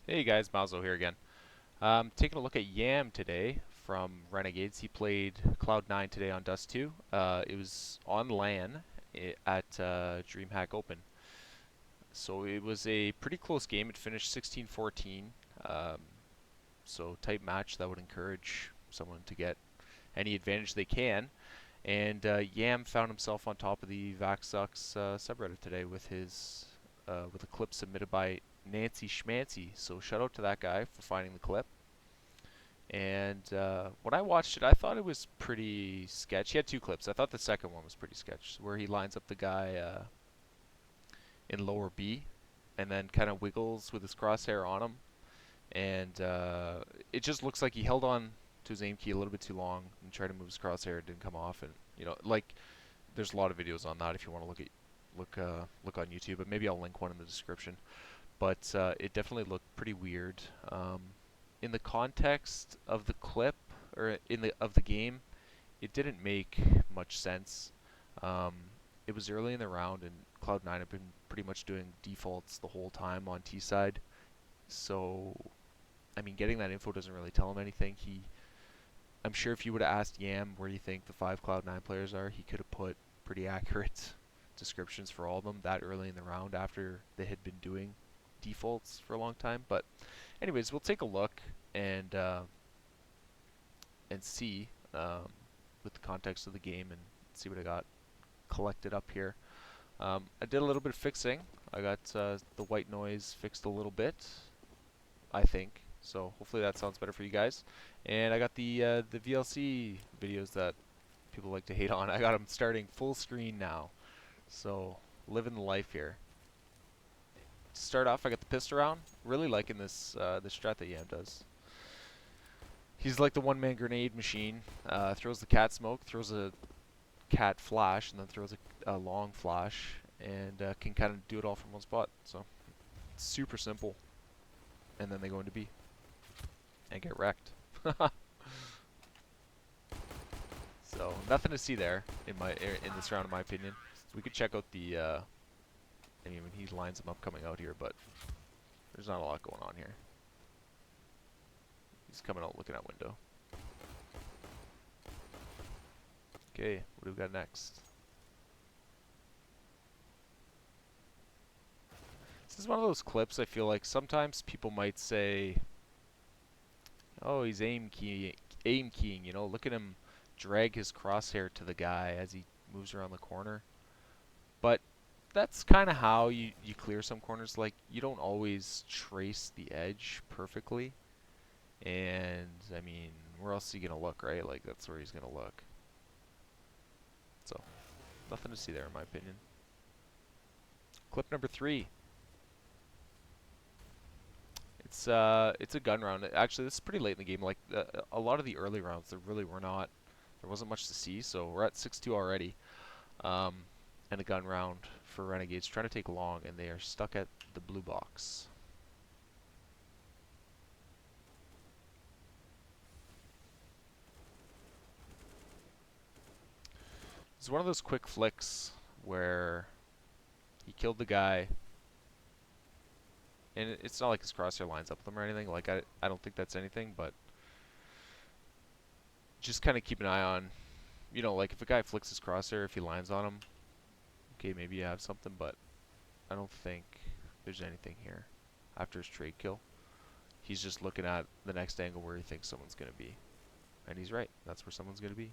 Hey guys, Malzo here again. Taking a look at Yam today from Renegades. He played Cloud9 today on Dust 2. It was on LAN at Dreamhack Open. So it was a pretty close game. It finished 16-14. So tight match that would encourage someone to get any advantage they can. And Yam found himself on top of the vacsucks subreddit today with a clip submitted by Nancy Schmancy. So shout out to that guy for finding the clip. And when I watched it, I thought it was pretty sketch. He had two clips. I thought the second one was pretty sketch, where he lines up the guy in lower B, and then kind of wiggles with his crosshair on him, and it just looks like he held on to his aim key a little bit too long and tried to move his crosshair. It didn't come off, and like there's a lot of videos on that if you want to look on YouTube, but maybe I'll link one in the description. But it definitely looked pretty weird. In the context of the clip or in the of the game, it didn't make much sense. Um, it was early in the round, and Cloud9 have been pretty much doing defaults the whole time on T side. So, I mean, getting that info doesn't really tell him anything. I'm sure if you would have asked Yam where do you think the five Cloud9 players are, he could have put pretty accurate descriptions for all of them that early in the round after they had been doing defaults for a long time. But anyways, we'll take a look and see with the context of the game and see what I got collected up here. I did a little bit of fixing. I got the white noise fixed a little bit, I think. So hopefully that sounds better for you guys. And I got the VLC videos that people like to hate on. I got them starting full screen now. So living the life here. To start off, I got the pistol round. Really liking this strat that Yam does. He's like the one-man grenade machine. Throws the cat smoke, throws a cat flash, and then throws a long flash, and can kind of do it all from one spot. So it's super simple. And then they go into B and get wrecked. So nothing to see there in this round, in my opinion. We could check out the. I mean, he lines them up coming out here, but there's not a lot going on here. He's coming out looking at window. Okay, what do we got next? This is one of those clips I feel like sometimes people might say, "Oh, he's aim keying." Look at him drag his crosshair to the guy as he moves around the corner. But that's kind of how you clear some corners. Like you don't always trace the edge perfectly, and I mean, where else is he gonna look, right? Like that's where he's gonna look. So nothing to see there, in my opinion. Clip number 3. It's a gun round. Actually, this is pretty late in the game. Like a lot of the early rounds, there wasn't much to see. So we're at 6-2 already, um, and a gun round for Renegades trying to take long, and they are stuck at the blue box. It's one of those quick flicks where he killed the guy, and it's not like his crosshair lines up with them or anything. Like I don't think that's anything, but just kind of keep an eye on, like if a guy flicks his crosshair, if he lines on him, okay, maybe you have something, but I don't think there's anything here after his trade kill. He's just looking at the next angle where he thinks someone's going to be. And he's right. That's where someone's going to be.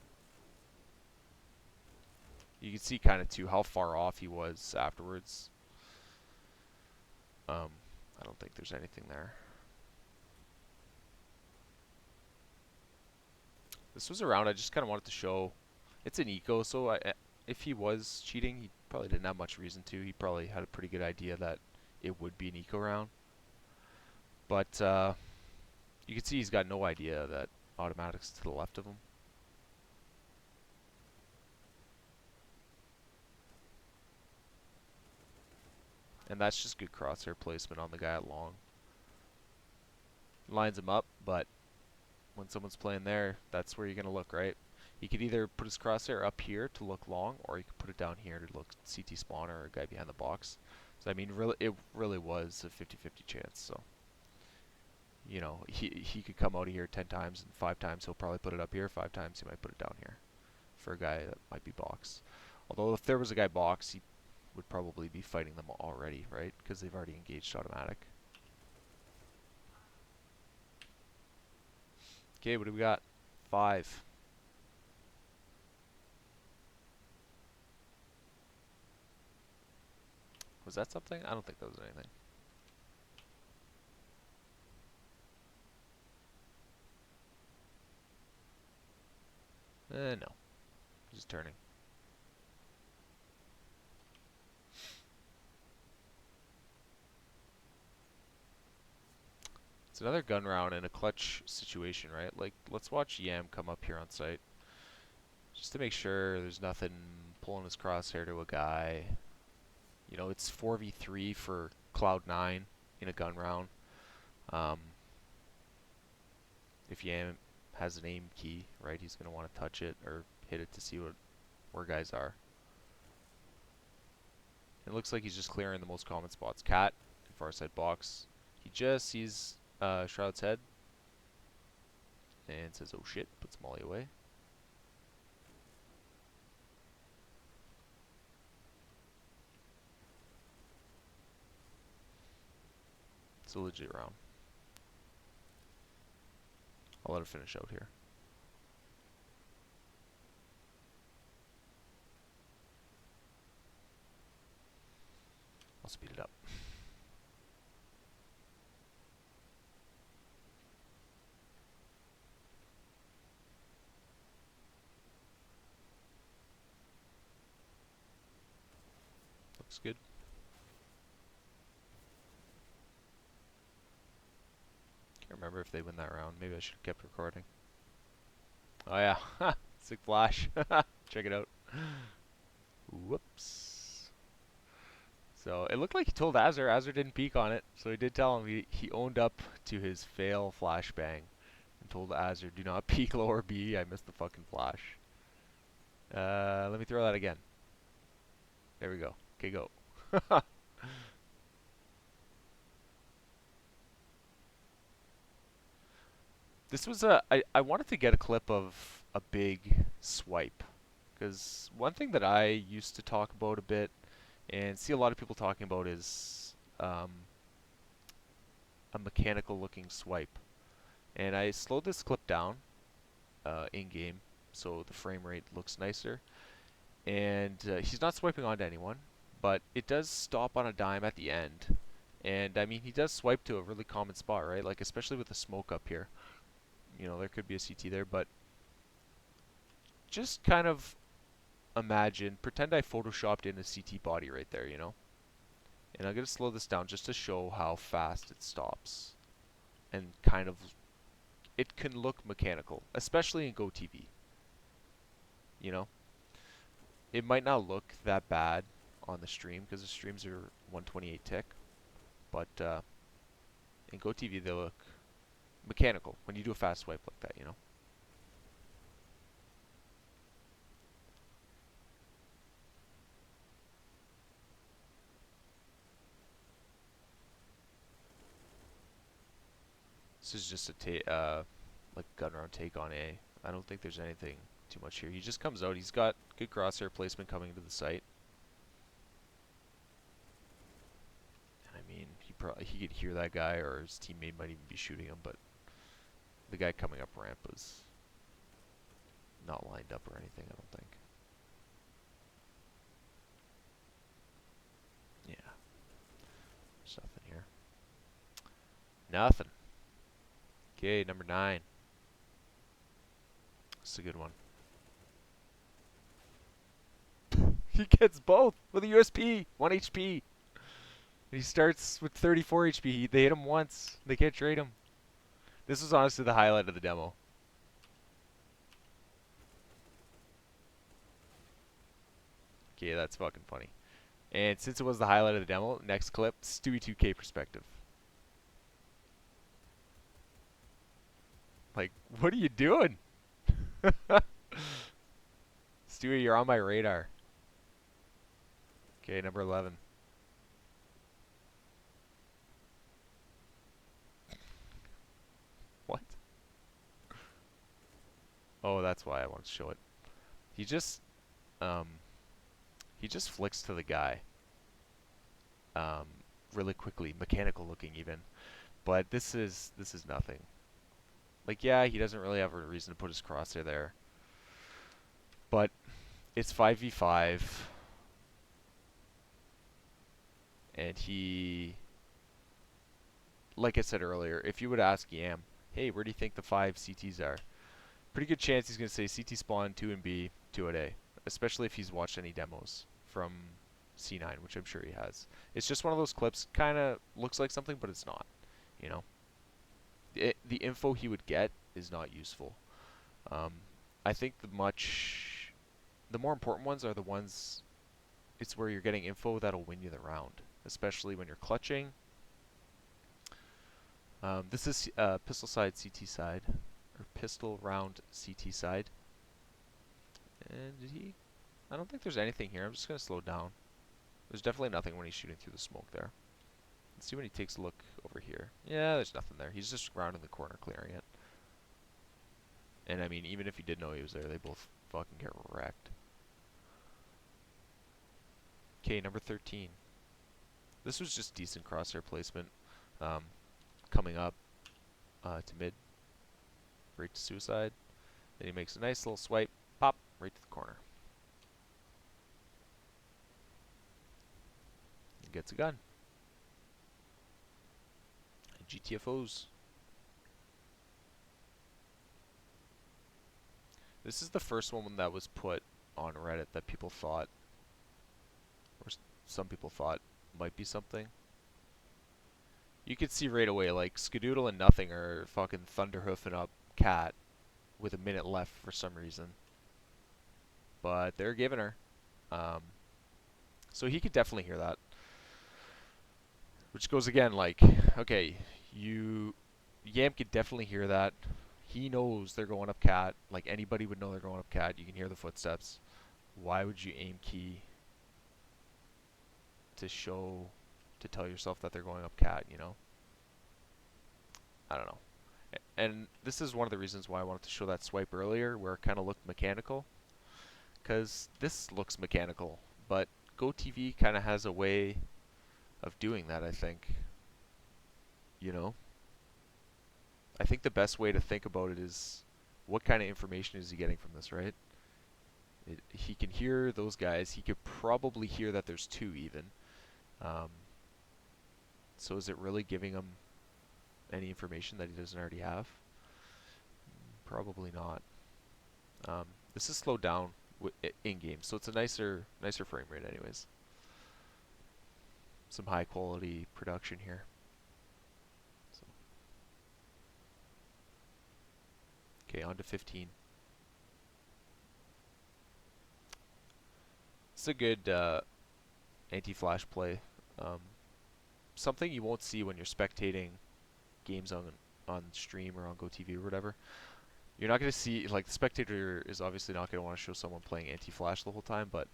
You can see kind of too how far off he was afterwards. I don't think there's anything there. This was a round I just kind of wanted to show. It's an eco, so if he was cheating, he probably didn't have much reason to. He probably had a pretty good idea that it would be an eco round. But you can see he's got no idea that automatic's to the left of him. And that's just good crosshair placement on the guy at long. Lines him up, but when someone's playing there, that's where you're going to look, right? He could either put his crosshair up here to look long, or he could put it down here to look CT spawner or a guy behind the box. So I mean, it really was a 50-50 chance. So You know, he could come out of here 10 times, and 5 times he'll probably put it up here, 5 times he might put it down here for a guy that might be box. Although if there was a guy box, he would probably be fighting them already, right? Because they've already engaged automatic. Okay, what do we got? 5. Was that something? I don't think that was anything. No. Just turning. It's another gun round in a clutch situation, right? Like, let's watch Yam come up here on site. Just to make sure there's nothing pulling his crosshair to a guy. You know, it's 4v3 for Cloud9 in a gun round. If Yam has an aim key, right, he's going to want to touch it or hit it to see where guys are. It looks like he's just clearing the most common spots. Cat, far side box. He just sees Shroud's head and says, oh shit, puts Molly away. It's a legit round. I'll let it finish out here. I'll speed it up. Looks good. Can't remember if they win that round. Maybe I should have kept recording. Oh yeah, sick flash. Check it out. Whoops. So it looked like he told Azur. Azur didn't peek on it, so he did tell him he owned up to his fail flashbang and told Azur, do not peek lower B. I missed the fucking flash. Let me throw that again. There we go. Okay, go. This was I wanted to get a clip of a big swipe. Because one thing that I used to talk about a bit and see a lot of people talking about is a mechanical looking swipe. And I slowed this clip down in-game so the frame rate looks nicer. And he's not swiping onto anyone, but it does stop on a dime at the end. And I mean, he does swipe to a really common spot, right? Like, especially with the smoke up here. You know, there could be a CT there, but just kind of imagine, pretend I photoshopped in a CT body right there, you know? And I'm going to slow this down just to show how fast it stops. And kind of, it can look mechanical, especially in GoTV. You know? It might not look that bad on the stream, because the streams are 128 tick. But in GoTV, they look mechanical when you do a fast swipe like that, you know? This is just a like gun round take on A. I don't think there's anything too much here. He just comes out. He's got good crosshair placement coming into the site. And I mean, he could hear that guy, or his teammate might even be shooting him, but the guy coming up ramp was not lined up or anything, I don't think. Yeah. There's nothing here. Nothing. Okay, number 9. This is a good one. He gets both with a USP, 1 HP. He starts with 34 HP. They hit him once. They can't trade him. This was honestly the highlight of the demo. Okay, that's fucking funny. And since it was the highlight of the demo, next clip, Stewie 2K perspective. Like, what are you doing? Stewie, you're on my radar. Okay, number 11. Oh, that's why I wanted to show it. He just um, he just flicks to the guy um, really quickly, mechanical looking even. But this is nothing. Like, yeah, he doesn't really have a reason to put his crosshair there, but it's 5v5, and he, like I said earlier, if you would ask Yam, hey, where do you think the 5 CTs are? Pretty good chance he's going to say CT spawn 2 and B, 2 at A, especially if he's watched any demos from C9, which I'm sure he has. It's just one of those clips, kind of looks like something, but it's not, you know? The info he would get is not useful. Um, I think the more important ones are the ones, it's where you're getting info that'll win you the round, especially when you're clutching. This is pistol side CT side, or pistol round CT side. And did he? I don't think there's anything here. I'm just gonna slow down. There's definitely nothing when he's shooting through the smoke there. Let's see when he takes a look over here. Yeah, there's nothing there. He's just rounding the corner, clearing it. And I mean, even if he did know he was there, they both fucking get wrecked. Okay, number 13. This was just decent crosshair placement. Um, coming up to mid, right to suicide. Then he makes a nice little swipe, pop, right to the corner. And gets a gun. And GTFOs. This is the first one that was put on Reddit that people thought, or some people thought, might be something. You could see right away, like, Skadoodle and Nothing are fucking thunderhoofing up Cat with a minute left for some reason. But they're giving her. So he could definitely hear that. Which goes again, like, okay, Yam could definitely hear that. He knows they're going up Cat. Like, anybody would know they're going up Cat. You can hear the footsteps. Why would you aim key to tell yourself that they're going up Cat, you know? I don't know. And this is one of the reasons why I wanted to show that swipe earlier, where it kind of looked mechanical. Because this looks mechanical, but GoTV kind of has a way of doing that, I think. You know? I think the best way to think about it is, what kind of information is he getting from this, right? He can hear those guys. He could probably hear that there's two even. So is it really giving him any information that he doesn't already have? Probably not. This is slowed down in game, so it's a nicer frame rate, anyways. Some high quality production here. So. Okay, on to 15. It's a good anti-flash play. Something you won't see when you're spectating games on stream or on GoTV or whatever. You're not going to see, like, the spectator is obviously not going to want to show someone playing anti-flash the whole time, but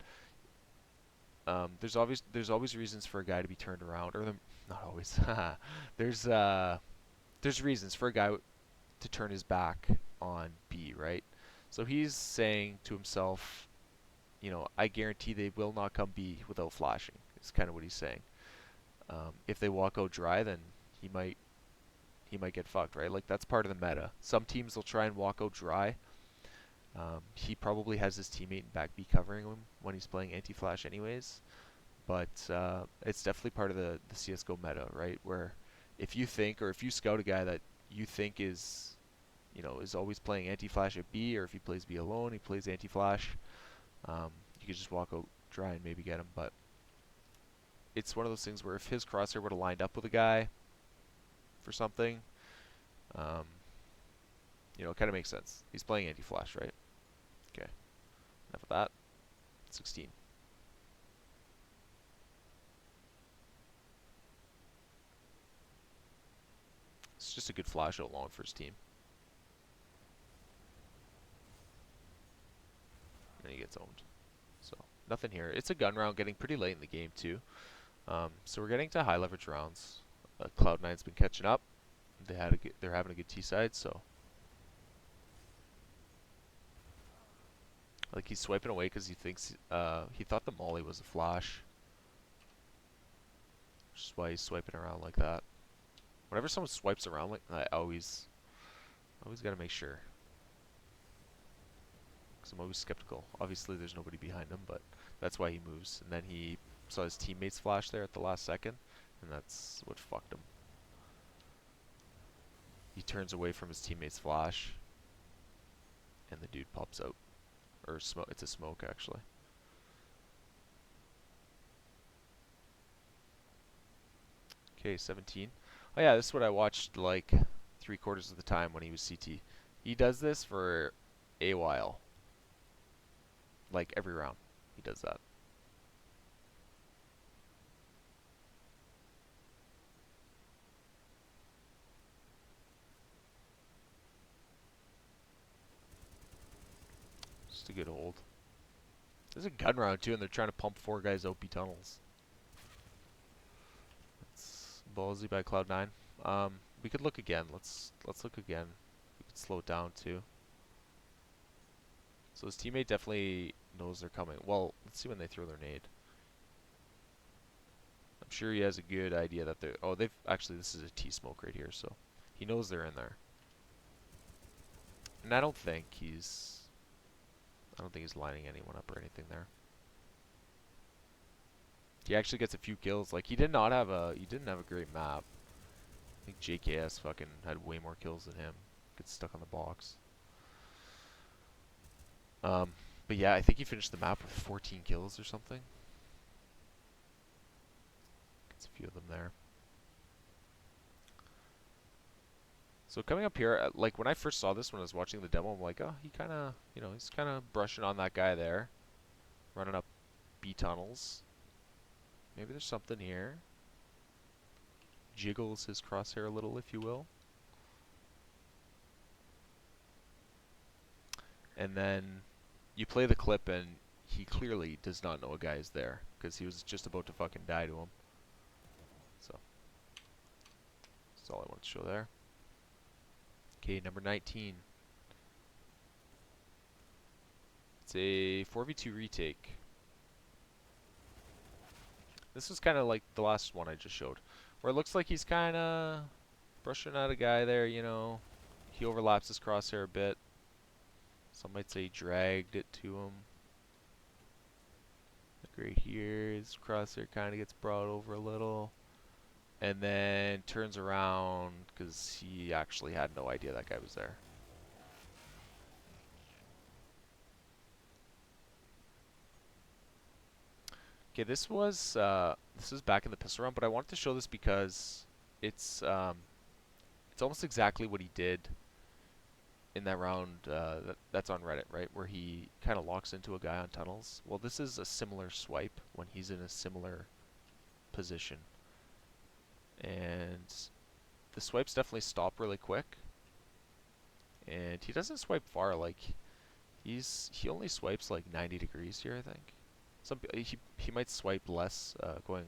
there's always reasons for a guy to be turned around, or not always. There's reasons for a guy to turn his back on B, right? So he's saying to himself, you know, I guarantee they will not come B without flashing. Is kind of what he's saying. If they walk out dry, then he might get fucked, right? Like, that's part of the meta. Some teams will try and walk out dry. He probably has his teammate in back B covering him when he's playing anti-flash anyways. But it's definitely part of the CSGO meta, right? Where if you think, or if you scout a guy that you think is, you know, is always playing anti-flash at B, or if he plays B alone, he plays anti-flash, you could just walk out dry and maybe get him. But it's one of those things where if his crosshair would have lined up with a guy for something, you know, it kind of makes sense. He's playing anti-flash, right? Okay, enough of that. 16. It's just a good flash out long for his team. And he gets owned. So, nothing here. It's a gun round getting pretty late in the game, too. So we're getting to high leverage rounds. Cloud9's been catching up. They're having a good T side, so Like he's swiping away because he thinks he thought the molly was a flash, which is why he's swiping around like that. Whenever someone swipes around like I always gotta make sure, because I'm always skeptical. Obviously, there's nobody behind him, but that's why he moves. And then he saw his teammates flash there at the last second, and that's what fucked him. He turns away from his teammate's flash, and the dude pops out. Or smoke. It's a smoke, actually. Okay, 17. Oh yeah, this is what I watched like 3/4 of the time when he was CT. He does this for a while. Like every round, he does that. Just a good hold. There's a gun round too, and they're trying to pump 4 guys out B tunnels. It's ballsy by Cloud9. We could look again. Let's look again. We could slow it down too. So his teammate definitely knows they're coming. Well, let's see when they throw their nade. I'm sure he has a good idea that they're... Oh, they've... Actually, this is a T-smoke right here, so... He knows they're in there. And I don't think he's lining anyone up or anything there. He actually gets a few kills. Like, he didn't have a great map. I think JKS fucking had way more kills than him. Gets stuck on the box. But yeah, I think he finished the map with 14 kills or something. Gets a few of them there. So coming up here, like when I first saw this when I was watching the demo, I'm like, oh, he kind of, he's kind of brushing on that guy there. Running up B tunnels. Maybe there's something here. Jiggles his crosshair a little, if you will. And then you play the clip and he clearly does not know a guy is there because he was just about to fucking die to him. So that's all I want to show there. Okay, number 19. It's a 4v2 retake. This is kind of like the last one I just showed, where it looks like he's kind of brushing at a guy there, He overlaps his crosshair a bit. Some might say dragged it to him. Like right here, his crosshair kind of gets brought over a little. And then turns around because he actually had no idea that guy was there. Okay, this was back in the pistol round, but I wanted to show this because it's almost exactly what he did in that round that's on Reddit, right? Where he kind of locks into a guy on tunnels. Well, this is a similar swipe when he's in a similar position. And the swipes definitely stop really quick. And he doesn't swipe far, like he only swipes like 90 degrees here, I think. He might swipe less going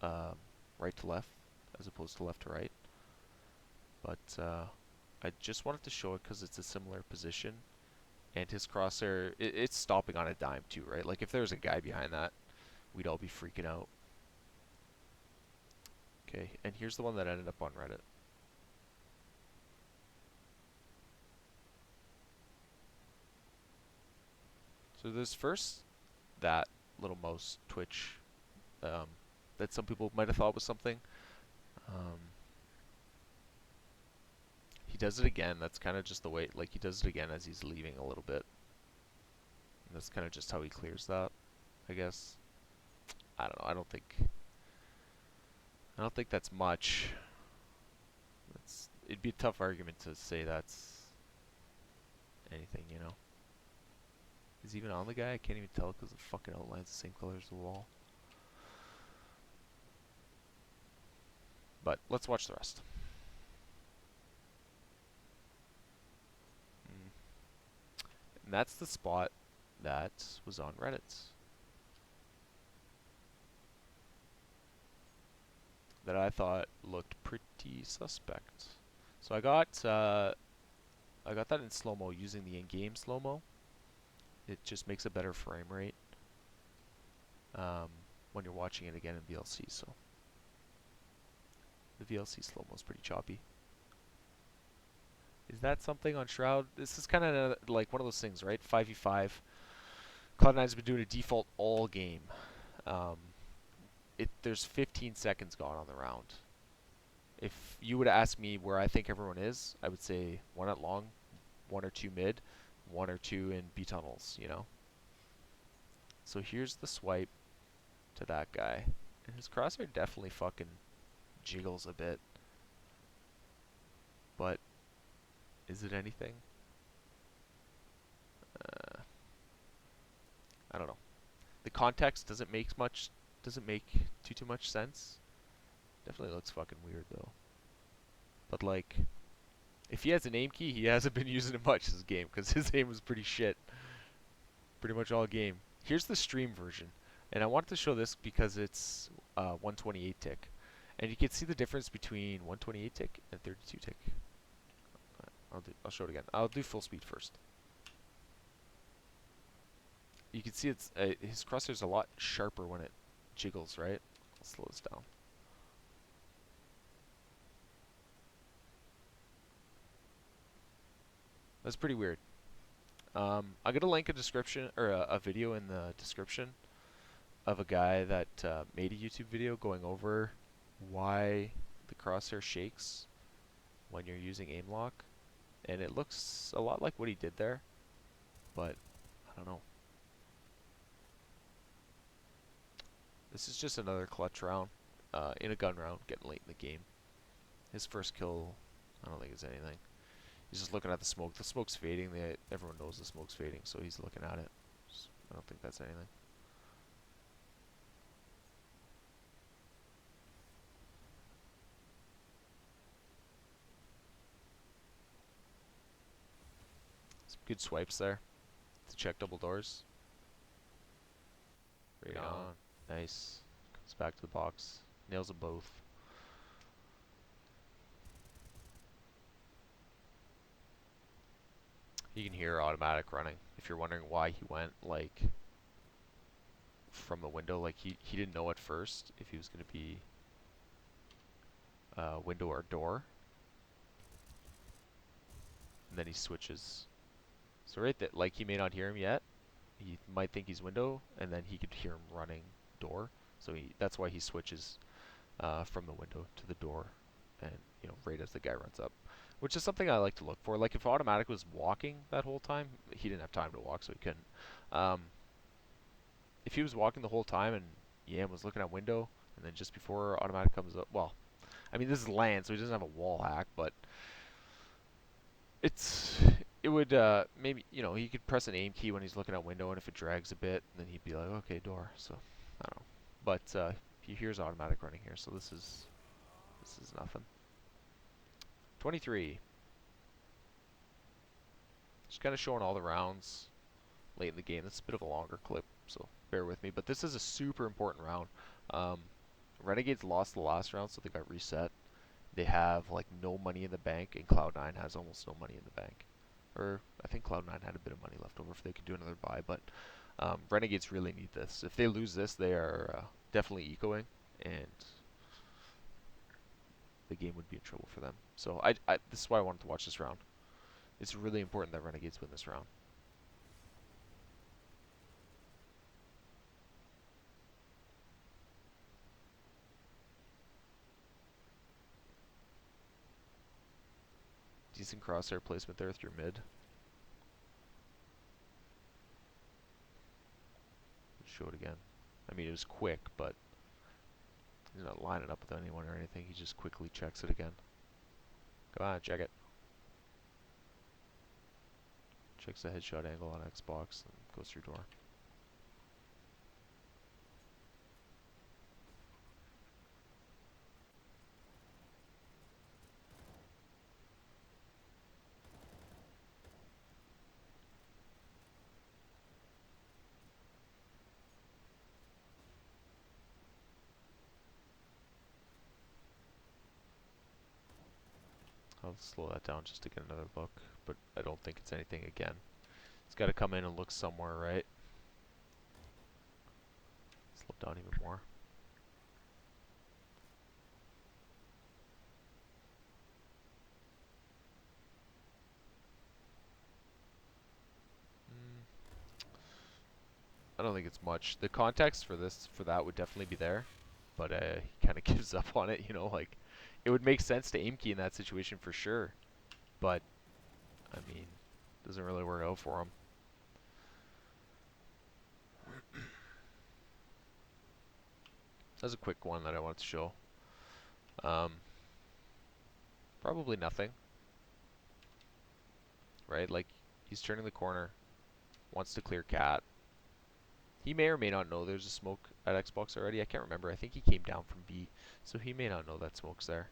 right to left as opposed to left to right. But I just wanted to show it because it's a similar position, and his crosshair, it's stopping on a dime too, right? Like if there was a guy behind that, we'd all be freaking out. Okay, and here's the one that ended up on Reddit. So there's first that little mouse twitch that some people might have thought was something. He does it again. That's kind of just the way, like he does it again as he's leaving a little bit. And that's kind of just how he clears that, I guess. I don't know. I don't think that's much. It'd be a tough argument to say that's anything, Is he even on the guy? I can't even tell because the fucking outline's the same color as the wall. But let's watch the rest. And that's the spot that was on Reddit. That I thought looked pretty suspect. So I got that in slow-mo using the in-game slow-mo. It just makes a better frame rate um, when you're watching it again in VLC. So the VLC slow-mo is pretty choppy. Is that something on Shroud? This is kind of like one of those things, right? 5v5. Cloud9's been doing a default all game. Um, there's 15 seconds gone on the round. If you would ask me where I think everyone is, I would say one at long, one or two mid, one or two in B tunnels, you know? So here's the swipe to that guy. And his crosshair definitely fucking jiggles a bit. But is it anything? I don't know. The context doesn't make too much sense. Definitely looks fucking weird though. But like, if he has an aim key, he hasn't been using it much this game because his aim was pretty shit, pretty much all game. Here's the stream version, and I wanted to show this because it's 128 tick, and you can see the difference between 128 tick and 32 tick. I'll show it again. I'll do full speed first. You can see it's his crosshair's a lot sharper when it jiggles, right? I'll slow this down. That's pretty weird. I'm gonna link a description or a video in the description of a guy that made a YouTube video going over why the crosshair shakes when you're using aim lock, and it looks a lot like what he did there, but I don't know. This is just another clutch round in a gun round, getting late in the game. His first kill, I don't think it's anything. He's just looking at the smoke. The smoke's fading. Everyone knows the smoke's fading, so he's looking at it. I don't think that's anything. Some good swipes there to check double doors. Right on. Nice. Comes back to the box. Nails them both. You can hear automatic running. If you're wondering why he went like from the window, like he didn't know at first if he was going to be window or door, and then he switches. So right there, like he may not hear him yet. He might think he's window, and then he could hear him running door. So that's why he switches from the window to the door, and right as the guy runs up, which is something I like to look for. Like if automatic was walking that whole time, he didn't have time to walk, so he couldn't. If he was walking the whole time and Yam was looking at window, and then just before automatic comes up, well, I mean this is land, so he doesn't have a wall hack, but it would maybe he could press an aim key when he's looking at window, and if it drags a bit, then he'd be like, okay, door. So I don't know, but he hears automatic running here, so this is nothing. 23. Just kind of showing all the rounds late in the game. This is a bit of a longer clip, so bear with me. But this is a super important round. Renegades lost the last round, so they got reset. They have like no money in the bank, and Cloud9 has almost no money in the bank. Or I think Cloud9 had a bit of money left over if they could do another buy, but Renegades really need this. If they lose this, they are definitely ecoing, and the game would be in trouble for them. So this is why I wanted to watch this round. It's really important that Renegades win this round. Decent crosshair placement there through mid. Show it again. I mean, it was quick, but he's not lining up with anyone or anything. He just quickly checks it again. Come on, check it. Checks the headshot angle on Xbox and goes through door. I'll slow that down just to get another look, but I don't think it's anything again. He's got to come in and look somewhere, right? Slow down even more. Mm, I don't think it's much. The context for that would definitely be there, but he kind of gives up on it. You know, like it would make sense to aim key in that situation for sure, but I mean, doesn't really work out for him. That's a quick one that I wanted to show. Um, Probably nothing, right? Like he's turning the corner, wants to clear cat. He may or may not know there's a smoke at Xbox already. I can't remember. I think he came down from B, so he may not know that smoke's there.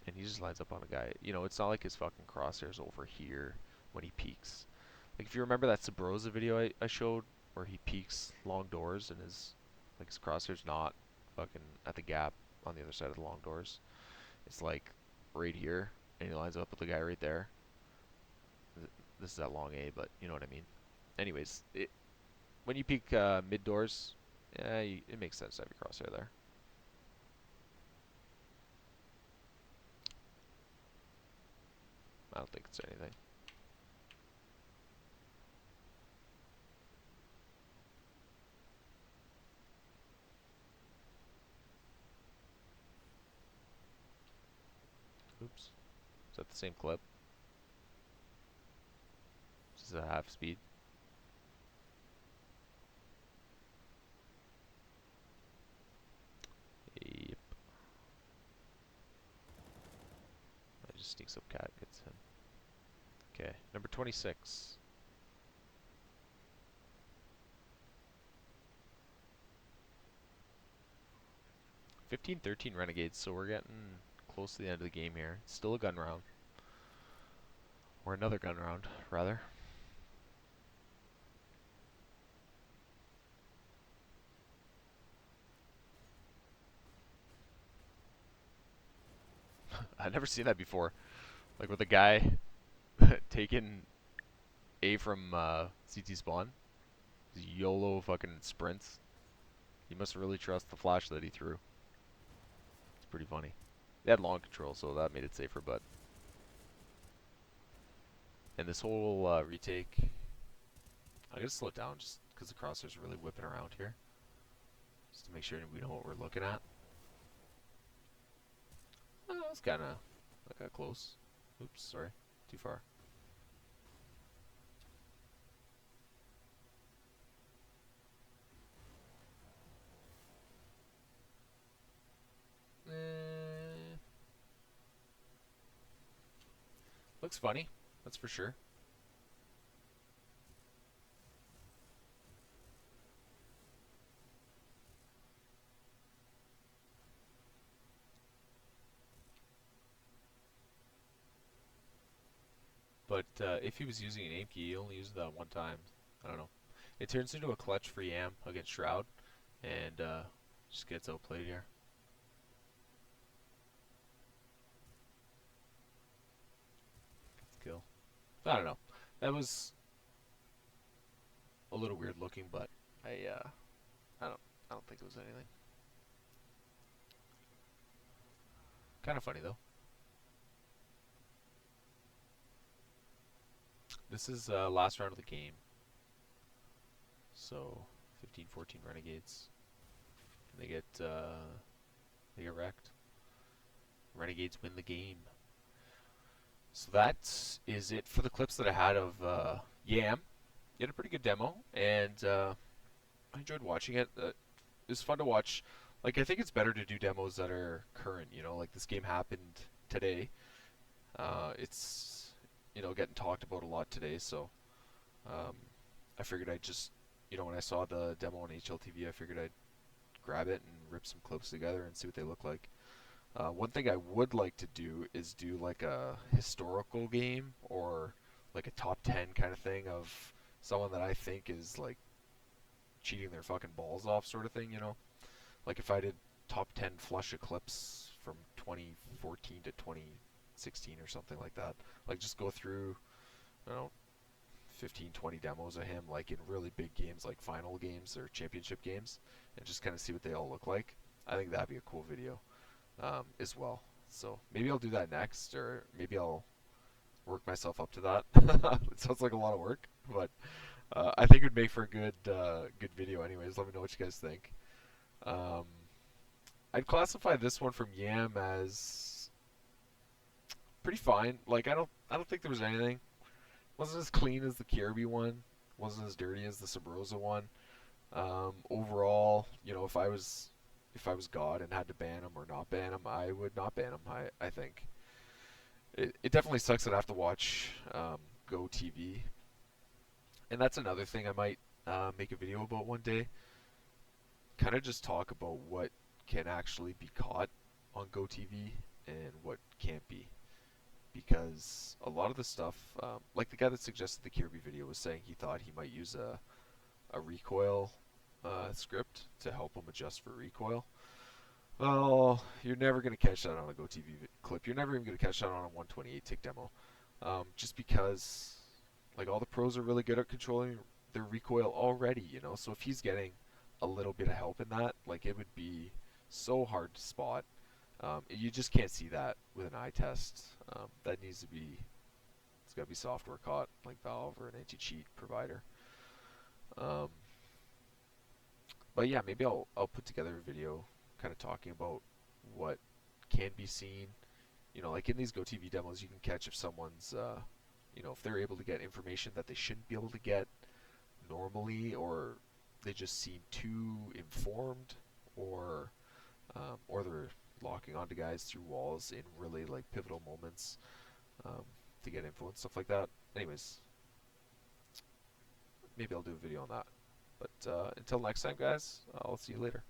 And he just lines up on a guy. You know, it's not like his fucking crosshair's over here when he peeks. Like if you remember that Sabrosa video I showed where he peeks long doors and his crosshair's not fucking at the gap on the other side of the long doors. It's like right here, and he lines up with the guy right there. This is at long A, but you know what I mean. Anyways, when you peek mid doors, yeah, it makes sense to have your crosshair there. I don't think it's anything. Oops. Is that the same clip? This is a half speed. Yep. I just sneaks up cat, gets him. Okay, number 26. 15-13 Renegades, so we're getting close to the end of the game here. It's still a gun round. Or another gun round, rather. I've never seen that before. Like with a guy taking A from CT spawn. YOLO fucking sprints. He must really trust the flash that he threw. It's pretty funny. They had long control, so that made it safer, but... And this whole retake... I'm going to slow it down just because the crosshair's really whipping around here. Just to make sure we know what we're looking at. Oh, it's kind of... I got close. Oops, sorry. Too far. Looks funny, that's for sure. But if he was using an aim key, he only used that one time. I don't know. It turns into a clutch for Yam against Shroud, and just gets outplayed here. Gets kill. I don't know. That was a little weird looking, but I don't think it was anything. Kind of funny though. This is last round of the game. So 15-14 Renegades. They get wrecked. Renegades win the game. So that is it for the clips that I had of Yam. He had a pretty good demo, and I enjoyed watching it. It was fun to watch. Like, I think it's better to do demos that are current, you know, like this game happened today. It's, you know, getting talked about a lot today, so um, I figured I'd just, you know, when I saw the demo on HLTV, I figured I'd grab it and rip some clips together and see what they look like. One thing I would like to do is do like a historical game or like a top 10 kind of thing of someone that I think is like cheating their fucking balls off sort of thing, you know? Like if I did top 10 flush eclipse from 2014 to 2016 or something like that. Like just go through, I don't know, 15, 20 demos of him, like in really big games, like final games or championship games, and just kind of see what they all look like. I think that'd be a cool video as well. So maybe I'll do that next, or maybe I'll work myself up to that. It sounds like a lot of work, but I think it would make for a good video. Anyways, let me know what you guys think. Um, I'd classify this one from Yam as pretty fine. Like I don't think there was anything. Wasn't as clean as the Kirby one. Wasn't as dirty as the Sabrosa one. Overall, if I was God and had to ban him or not ban him, I would not ban him. I think it definitely sucks that I have to watch Go TV, and that's another thing I might make a video about one day. Kind of just talk about what can actually be caught on Go TV and what can't be, because a lot of the stuff, like the guy that suggested the Kirby video was saying he thought he might use a recoil script to help him adjust for recoil. Well, you're never going to catch that on a GoTV clip. You're never even going to catch that on a 128 tick demo. Just because, like, all the pros are really good at controlling their recoil already, So if he's getting a little bit of help in that, like, it would be so hard to spot. You just can't see that with an eye test. That needs to be, it's got to be software caught, like Valve or an anti-cheat provider. Um, but yeah, maybe I'll put together a video kind of talking about what can be seen. Like in these GoTV demos, you can catch if someone's, if they're able to get information that they shouldn't be able to get normally, or they just seem too informed, or they're locking onto guys through walls in really like pivotal moments to get influence, stuff like that. Anyways, maybe I'll do a video on that. But until next time, guys, I'll see you later.